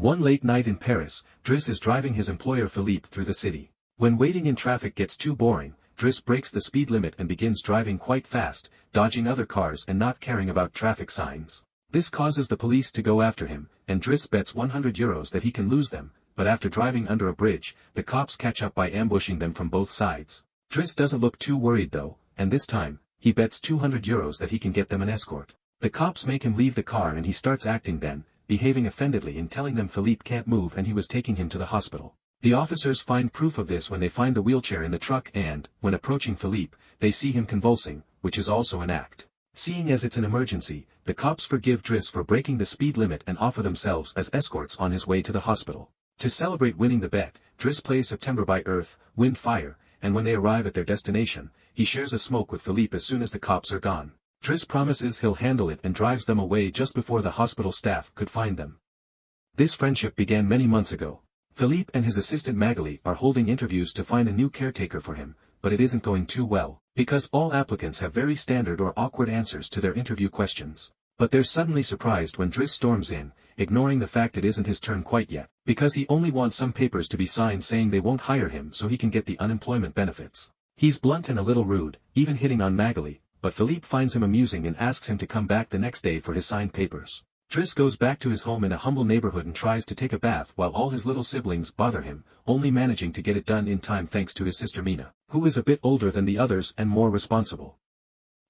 One late night in Paris, Driss is driving his employer Philippe through the city. When waiting in traffic gets too boring, Driss breaks the speed limit and begins driving quite fast, dodging other cars and not caring about traffic signs. This causes the police to go after him, and Driss bets €100 that he can lose them, but after driving under a bridge, the cops catch up by ambushing them from both sides. Driss doesn't look too worried though, and this time, he bets €200 that he can get them an escort. The cops make him leave the car and he starts acting then, behaving offendedly and telling them Philippe can't move and he was taking him to the hospital. The officers find proof of this when they find the wheelchair in the truck and, when approaching Philippe, they see him convulsing, which is also an act. Seeing as it's an emergency, the cops forgive Driss for breaking the speed limit and offer themselves as escorts on his way to the hospital. To celebrate winning the bet, Driss plays September by Earth, Wind, Fire, and when they arrive at their destination, he shares a smoke with Philippe as soon as the cops are gone. Driss promises he'll handle it and drives them away just before the hospital staff could find them. This friendship began many months ago. Philippe and his assistant Magali are holding interviews to find a new caretaker for him, but it isn't going too well, because all applicants have very standard or awkward answers to their interview questions. But they're suddenly surprised when Driss storms in, ignoring the fact it isn't his turn quite yet, because he only wants some papers to be signed saying they won't hire him so he can get the unemployment benefits. He's blunt and a little rude, even hitting on Magali, but Philippe finds him amusing and asks him to come back the next day for his signed papers. Driss goes back to his home in a humble neighborhood and tries to take a bath while all his little siblings bother him, only managing to get it done in time thanks to his sister Mina, who is a bit older than the others and more responsible.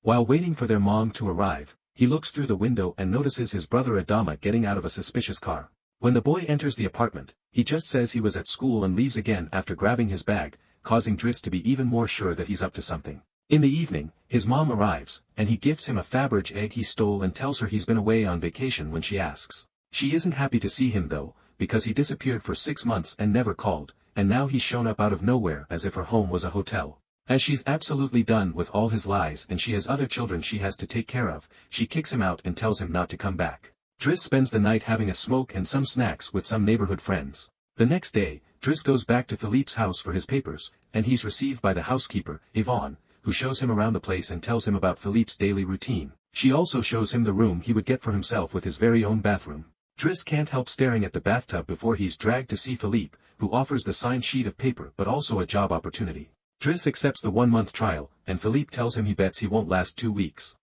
While waiting for their mom to arrive, he looks through the window and notices his brother Adama getting out of a suspicious car. When the boy enters the apartment, he just says he was at school and leaves again after grabbing his bag, causing Driss to be even more sure that he's up to something. In the evening, his mom arrives, and he gifts him a Faberge egg he stole and tells her he's been away on vacation when she asks. She isn't happy to see him though, because he disappeared for 6 months and never called, and now he's shown up out of nowhere as if her home was a hotel. As she's absolutely done with all his lies and she has other children she has to take care of, she kicks him out and tells him not to come back. Driss spends the night having a smoke and some snacks with some neighborhood friends. The next day, Driss goes back to Philippe's house for his papers, and he's received by the housekeeper, Yvonne, who shows him around the place and tells him about Philippe's daily routine. She also shows him the room he would get for himself with his very own bathroom. Driss can't help staring at the bathtub before he's dragged to see Philippe, who offers the signed sheet of paper but also a job opportunity. Driss accepts the 1-month trial, and Philippe tells him he bets he won't last 2 weeks.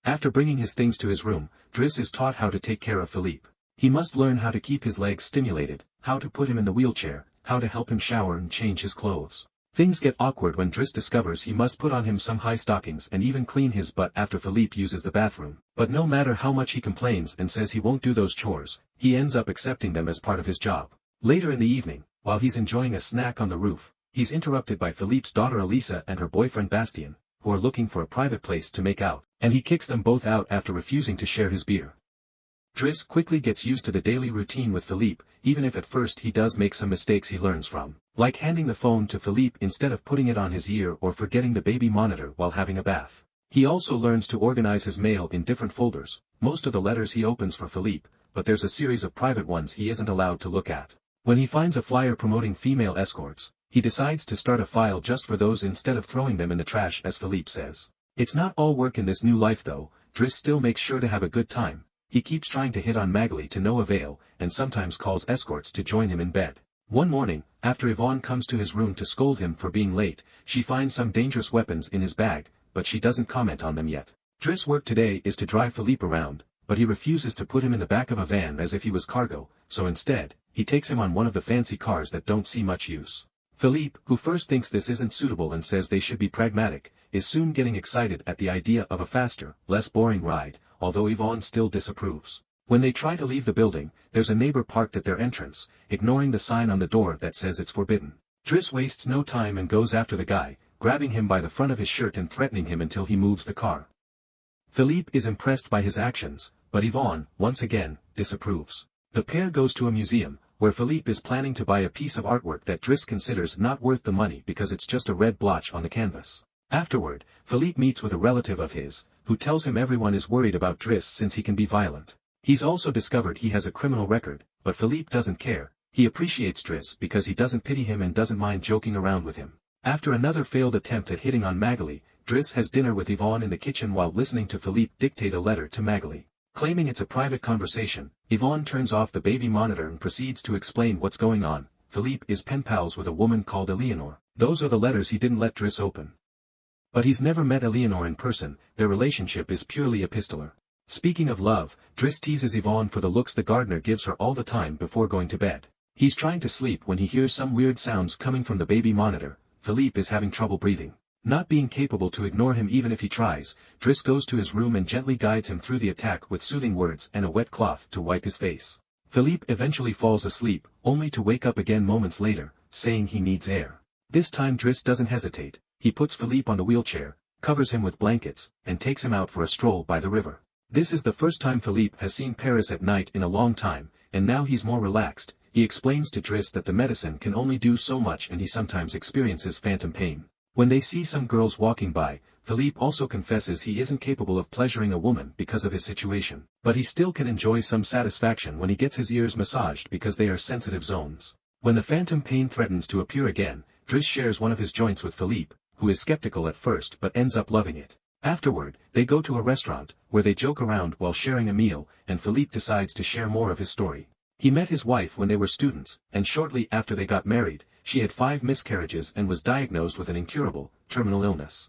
After bringing his things to his room, Driss is taught how to take care of Philippe. He must learn how to keep his legs stimulated, how to put him in the wheelchair, how to help him shower and change his clothes. Things get awkward when Driss discovers he must put on him some high stockings and even clean his butt after Philippe uses the bathroom. But no matter how much he complains and says he won't do those chores, he ends up accepting them as part of his job. Later in the evening, while he's enjoying a snack on the roof, he's interrupted by Philippe's daughter Elisa and her boyfriend Bastien, who are looking for a private place to make out, and he kicks them both out after refusing to share his beer. Driss quickly gets used to the daily routine with Philippe, even if at first he does make some mistakes he learns from, like handing the phone to Philippe instead of putting it on his ear or forgetting the baby monitor while having a bath. He also learns to organize his mail in different folders, most of the letters he opens for Philippe, but there's a series of private ones he isn't allowed to look at. When he finds a flyer promoting female escorts, he decides to start a file just for those instead of throwing them in the trash as Philippe says. It's not all work in this new life though. Driss still makes sure to have a good time. He keeps trying to hit on Magali to no avail, and sometimes calls escorts to join him in bed. One morning, after Yvonne comes to his room to scold him for being late, she finds some dangerous weapons in his bag, but she doesn't comment on them yet. Driss' work today is to drive Philippe around, but he refuses to put him in the back of a van as if he was cargo, so instead, he takes him on one of the fancy cars that don't see much use. Philippe, who first thinks this isn't suitable and says they should be pragmatic, is soon getting excited at the idea of a faster, less boring ride, although Yvonne still disapproves. When they try to leave the building, there's a neighbor parked at their entrance, ignoring the sign on the door that says it's forbidden. Driss wastes no time and goes after the guy, grabbing him by the front of his shirt and threatening him until he moves the car. Philippe is impressed by his actions, but Yvonne, once again, disapproves. The pair goes to a museum, where Philippe is planning to buy a piece of artwork that Driss considers not worth the money because it's just a red blotch on the canvas. Afterward, Philippe meets with a relative of his, who tells him everyone is worried about Driss since he can be violent. He's also discovered he has a criminal record, but Philippe doesn't care. He appreciates Driss because he doesn't pity him and doesn't mind joking around with him. After another failed attempt at hitting on Magali, Driss has dinner with Yvonne in the kitchen while listening to Philippe dictate a letter to Magali. Claiming it's a private conversation, Yvonne turns off the baby monitor and proceeds to explain what's going on. Philippe is pen pals with a woman called Eleanor. Those are the letters he didn't let Driss open. But he's never met Eleanor in person, their relationship is purely epistolar. Speaking of love, Driss teases Yvonne for the looks the gardener gives her all the time before going to bed. He's trying to sleep when he hears some weird sounds coming from the baby monitor. Philippe is having trouble breathing. Not being capable to ignore him even if he tries, Driss goes to his room and gently guides him through the attack with soothing words and a wet cloth to wipe his face. Philippe eventually falls asleep, only to wake up again moments later, saying he needs air. This time Driss doesn't hesitate, he puts Philippe on the wheelchair, covers him with blankets, and takes him out for a stroll by the river. This is the first time Philippe has seen Paris at night in a long time, and now he's more relaxed. He explains to Driss that the medicine can only do so much and he sometimes experiences phantom pain. When they see some girls walking by, Philippe also confesses he isn't capable of pleasuring a woman because of his situation, but he still can enjoy some satisfaction when he gets his ears massaged because they are sensitive zones. When the phantom pain threatens to appear again, Driss shares one of his joints with Philippe, who is skeptical at first but ends up loving it. Afterward, they go to a restaurant, where they joke around while sharing a meal, and Philippe decides to share more of his story. He met his wife when they were students, and shortly after they got married, she had 5 miscarriages and was diagnosed with an incurable, terminal illness.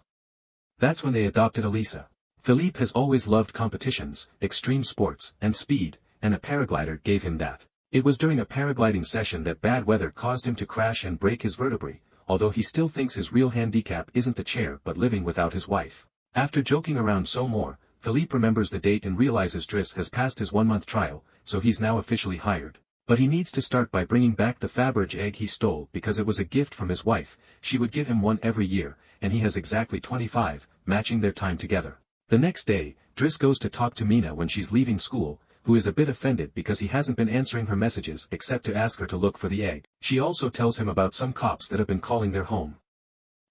That's when they adopted Elisa. Philippe has always loved competitions, extreme sports, and speed, and a paraglider gave him that. It was during a paragliding session that bad weather caused him to crash and break his vertebrae, although he still thinks his real handicap isn't the chair but living without his wife. After joking around some more, Philippe remembers the date and realizes Driss has passed his 1-month trial, so he's now officially hired. But he needs to start by bringing back the Faberge egg he stole because it was a gift from his wife. She would give him one every year, and he has exactly 25, matching their time together. The next day, Driss goes to talk to Mina when she's leaving school, who is a bit offended because he hasn't been answering her messages except to ask her to look for the egg. She also tells him about some cops that have been calling their home.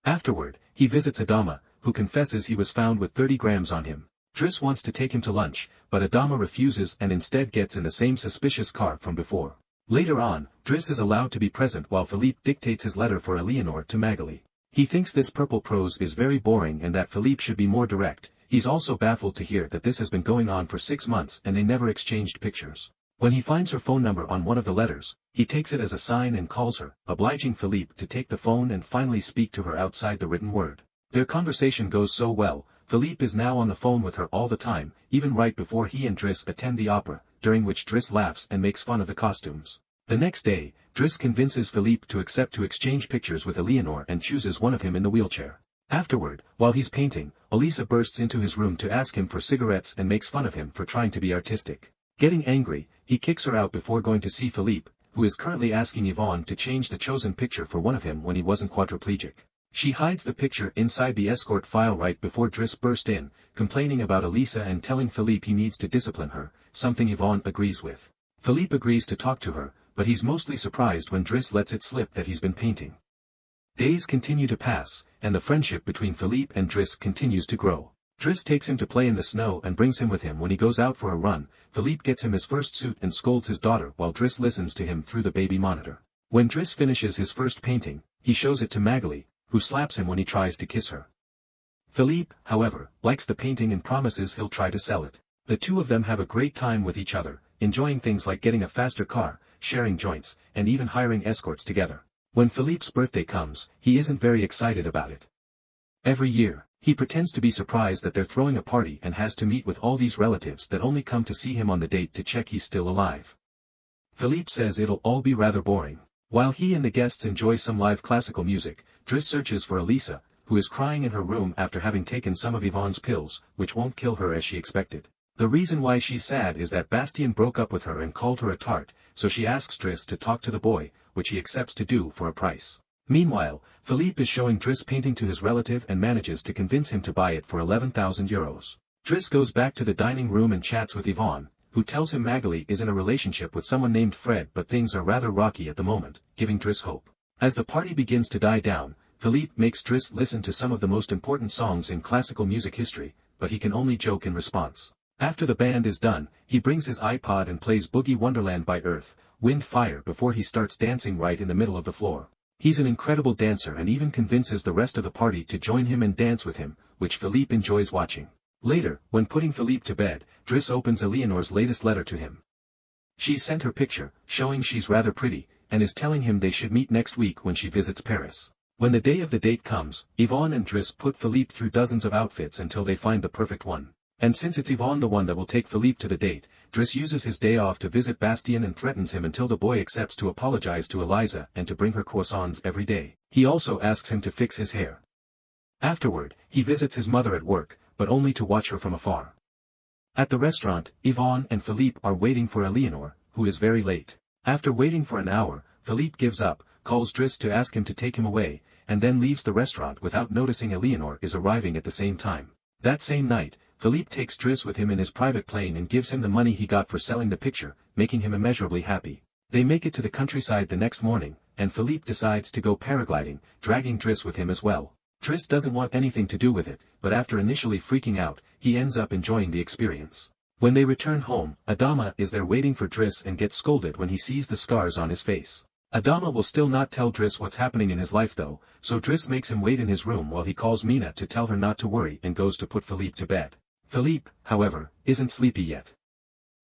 Afterward, he visits Adama, who confesses he was found with 30 grams on him. Driss wants to take him to lunch, but Adama refuses and instead gets in the same suspicious car from before. Later on, Driss is allowed to be present while Philippe dictates his letter for Eleanor to Magali. He thinks this purple prose is very boring and that Philippe should be more direct. He's also baffled to hear that this has been going on for 6 months and they never exchanged pictures. When he finds her phone number on one of the letters, he takes it as a sign and calls her, obliging Philippe to take the phone and finally speak to her outside the written word. Their conversation goes so well, Philippe is now on the phone with her all the time, even right before he and Driss attend the opera, during which Driss laughs and makes fun of the costumes. The next day, Driss convinces Philippe to accept to exchange pictures with Eleanor and chooses one of him in the wheelchair. Afterward, while he's painting, Elisa bursts into his room to ask him for cigarettes and makes fun of him for trying to be artistic. Getting angry, he kicks her out before going to see Philippe, who is currently asking Yvonne to change the chosen picture for one of him when he wasn't quadriplegic. She hides the picture inside the escort file right before Driss burst in, complaining about Elisa and telling Philippe he needs to discipline her, something Yvonne agrees with. Philippe agrees to talk to her, but he's mostly surprised when Driss lets it slip that he's been painting. Days continue to pass, and the friendship between Philippe and Driss continues to grow. Driss takes him to play in the snow and brings him with him when he goes out for a run. Philippe gets him his first suit and scolds his daughter while Driss listens to him through the baby monitor. When Driss finishes his first painting, he shows it to Magali, who slaps him when he tries to kiss her. Philippe, however, likes the painting and promises he'll try to sell it. The two of them have a great time with each other, enjoying things like getting a faster car, sharing joints, and even hiring escorts together. When Philippe's birthday comes, he isn't very excited about it. Every year, he pretends to be surprised that they're throwing a party and has to meet with all these relatives that only come to see him on the date to check he's still alive. Philippe says it'll all be rather boring. While he and the guests enjoy some live classical music, Driss searches for Elisa, who is crying in her room after having taken some of Yvonne's pills, which won't kill her as she expected. The reason why she's sad is that Bastien broke up with her and called her a tart, so she asks Driss to talk to the boy, which he accepts to do for a price. Meanwhile, Philippe is showing Driss painting to his relative and manages to convince him to buy it for 11,000 euros. Driss goes back to the dining room and chats with Yvonne, who tells him Magali is in a relationship with someone named Fred, but things are rather rocky at the moment, giving Driss hope. As the party begins to die down, Philippe makes Driss listen to some of the most important songs in classical music history, but he can only joke in response. After the band is done, he brings his iPod and plays Boogie Wonderland by Earth, Wind Fire before he starts dancing right in the middle of the floor. He's an incredible dancer and even convinces the rest of the party to join him and dance with him, which Philippe enjoys watching. Later, when putting Philippe to bed, Driss opens Eleanor's latest letter to him. She's sent her picture, showing she's rather pretty, and is telling him they should meet next week when she visits Paris. When the day of the date comes, Yvonne and Driss put Philippe through dozens of outfits until they find the perfect one. And since it's Yvonne the one that will take Philippe to the date, Driss uses his day off to visit Bastien and threatens him until the boy accepts to apologize to Eliza and to bring her croissants every day. He also asks him to fix his hair. Afterward, he visits his mother at work, but only to watch her from afar. At the restaurant, Yvonne and Philippe are waiting for Eleanor, who is very late. After waiting for an hour, Philippe gives up, calls Driss to ask him to take him away, and then leaves the restaurant without noticing Eleanor is arriving at the same time. That same night, Philippe takes Driss with him in his private plane and gives him the money he got for selling the picture, making him immeasurably happy. They make it to the countryside the next morning, and Philippe decides to go paragliding, dragging Driss with him as well. Driss doesn't want anything to do with it, but after initially freaking out, he ends up enjoying the experience. When they return home, Adama is there waiting for Driss and gets scolded when he sees the scars on his face. Adama will still not tell Driss what's happening in his life though, so Driss makes him wait in his room while he calls Mina to tell her not to worry and goes to put Philippe to bed. Philippe, however, isn't sleepy yet.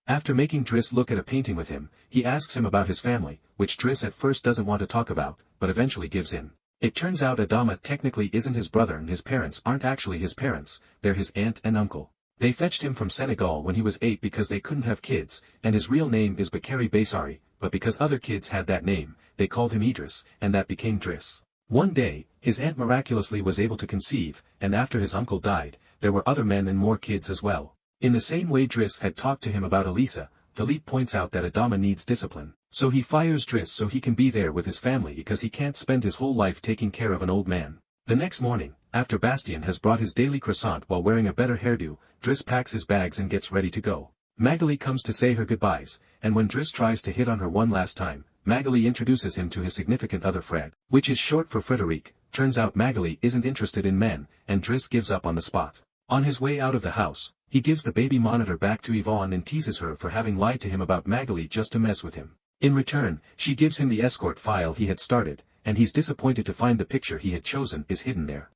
After making Driss look at a painting with him, he asks him about his family, which Driss at first doesn't want to talk about, but eventually gives in. It turns out Adama technically isn't his brother and his parents aren't actually his parents, they're his aunt and uncle. They fetched him from Senegal when he was 8 because they couldn't have kids, and his real name is Bakary Bassari, but because other kids had that name, they called him Idris, and that became Driss. One day, his aunt miraculously was able to conceive, and after his uncle died, there were other men and more kids as well. In the same way Driss had talked to him about Elisa, Philippe points out that Adama needs discipline, so he fires Driss so he can be there with his family because he can't spend his whole life taking care of an old man. The next morning, after Bastien has brought his daily croissant while wearing a better hairdo, Driss packs his bags and gets ready to go. Magali comes to say her goodbyes, and when Driss tries to hit on her one last time, Magali introduces him to his significant other Fred, which is short for Frederic. Turns out Magali isn't interested in men, and Driss gives up on the spot. On his way out of the house, he gives the baby monitor back to Yvonne and teases her for having lied to him about Magali just to mess with him. In return, she gives him the escort file he had started, and he's disappointed to find the picture he had chosen is hidden there.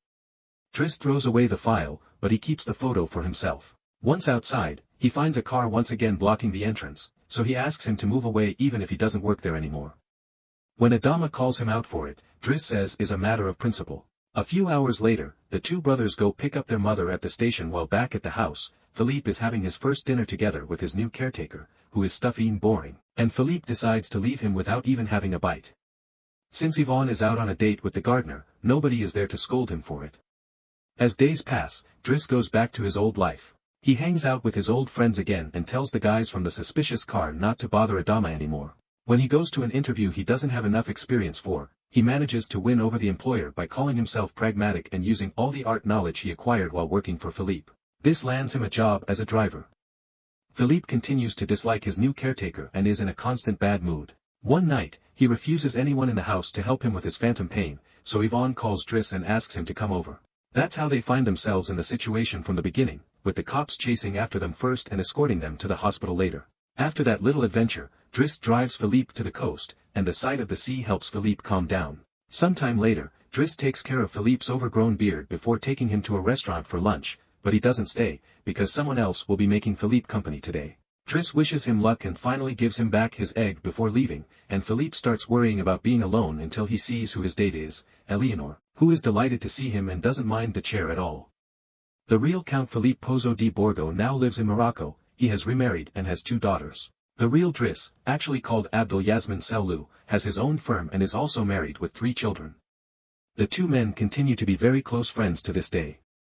Driss throws away the file, but he keeps the photo for himself. Once outside, he finds a car once again blocking the entrance, so he asks him to move away even if he doesn't work there anymore. When Adama calls him out for it, Driss says is a matter of principle. A few hours later, the two brothers go pick up their mother at the station while back at the house. Philippe is having his first dinner together with his new caretaker, who is stuffy and boring, and Philippe decides to leave him without even having a bite. Since Yvonne is out on a date with the gardener, nobody is there to scold him for it. As days pass, Driss goes back to his old life. He hangs out with his old friends again and tells the guys from the suspicious car not to bother Adama anymore. When he goes to an interview he doesn't have enough experience for, he manages to win over the employer by calling himself pragmatic and using all the art knowledge he acquired while working for Philippe. This lands him a job as a driver. Philippe continues to dislike his new caretaker and is in a constant bad mood. One night, he refuses anyone in the house to help him with his phantom pain, so Yvonne calls Driss and asks him to come over. That's how they find themselves in the situation from the beginning, with the cops chasing after them first and escorting them to the hospital later. After that little adventure, Driss drives Philippe to the coast, and the sight of the sea helps Philippe calm down. Sometime later, Driss takes care of Philippe's overgrown beard before taking him to a restaurant for lunch, but he doesn't stay, because someone else will be making Philippe company today. Driss wishes him luck and finally gives him back his egg before leaving, and Philippe starts worrying about being alone until he sees who his date is, Eleanor, who is delighted to see him and doesn't mind the chair at all. The real Count Philippe Pozo di Borgo now lives in Morocco. He has remarried and has 2 daughters. The real Driss, actually called Abdel Yasmin Selou, has his own firm and is also married with 3 children. The 2 men continue to be very close friends to this day.